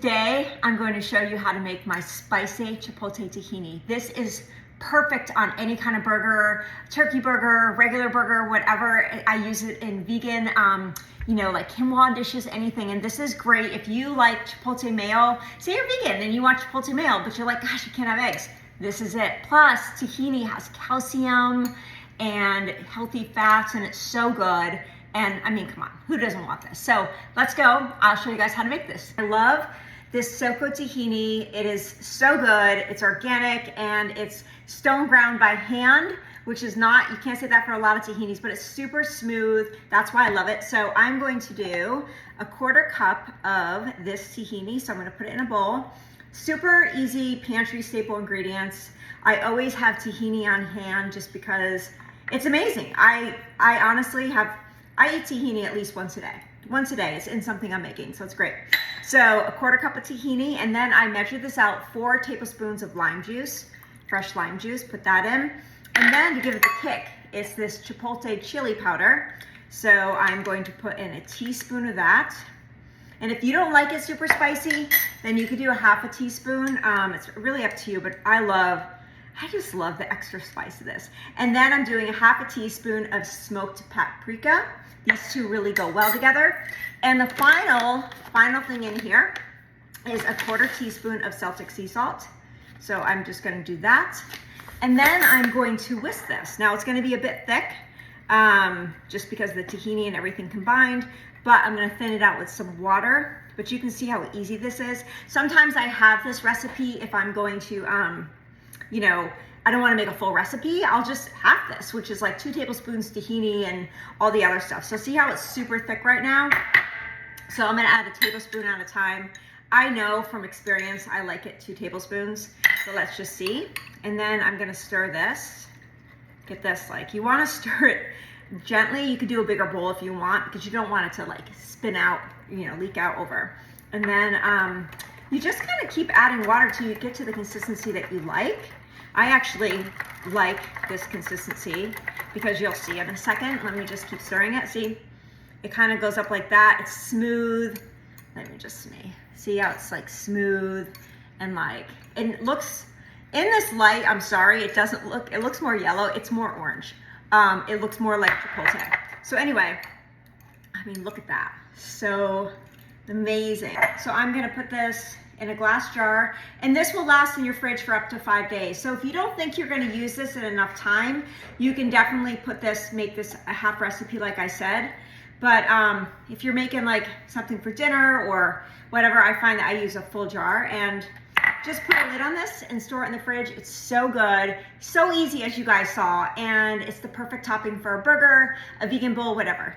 Today, I'm going to show you how to make my spicy chipotle tahini. This is perfect on any kind of burger, turkey burger, regular burger, whatever. I use it in vegan, like quinoa dishes, anything. And this is great if you like chipotle mayo. Say you're vegan and you want chipotle mayo, but you're like, gosh, you can't have eggs. This is it. Plus, tahini has calcium and healthy fats, and it's so good. And I mean, come on, who doesn't want this? So let's go. I'll show you guys how to make this. I love this Soko tahini. It is so good. It's organic and it's stone ground by hand, which is not, you can't say that for a lot of tahinis, but it's super smooth. That's why I love it. So I'm going to do a 1/4 cup of this tahini. So I'm gonna put it in a bowl. Super easy pantry staple ingredients. I always have tahini on hand just because it's amazing. I honestly I eat tahini at least once a day. Once a day, it's in something I'm making, so it's great. So a 1/4 cup of tahini, and then I measured this out, 4 tablespoons of lime juice, fresh lime juice, put that in. And then to give it the kick, it's this chipotle chili powder. So I'm going to put in a teaspoon of that. And if you don't like it super spicy, then you could do a 1/2 teaspoon. It's really up to you, but I just love the extra spice of this. And then I'm doing a 1/2 teaspoon of smoked paprika. These two really go well together. And the final thing in here is a 1/4 teaspoon of Celtic sea salt. So I'm just gonna do that. And then I'm going to whisk this. Now it's gonna be a bit thick, just because of the tahini and everything combined, but I'm gonna thin it out with some water. But you can see how easy this is. Sometimes I have this recipe if I'm going to, I don't want to make a full recipe. I'll just have this, which is like 2 tablespoons tahini and all the other stuff. So see how it's super thick right now? So I'm going to add a tablespoon at a time. I know from experience I like it 2 tablespoons. So let's just see. And then I'm going to stir this. Get this, like, you want to stir it gently. You could do a bigger bowl if you want, because you don't want it to like spin out, leak out over. And then you just kind of keep adding water till you get to the consistency that you like. I actually like this consistency because you'll see in a second. Let me just keep stirring it. See, it kind of goes up like that. It's smooth. Let me just see how it's like smooth and like, and it looks, in this light, I'm sorry, it doesn't look, it looks more yellow. It's more orange. It looks more like chipotle. So anyway, I mean, look at that. So amazing. So I'm gonna put this in a glass jar, and this will last in your fridge for up to 5 days. So if you don't think you're gonna use this in enough time, you can definitely make this a half recipe like I said. But if you're making like something for dinner or whatever, I find that I use a full jar, and just put a lid on this and store it in the fridge. It's so good, so easy as you guys saw, and it's the perfect topping for a burger, a vegan bowl, whatever.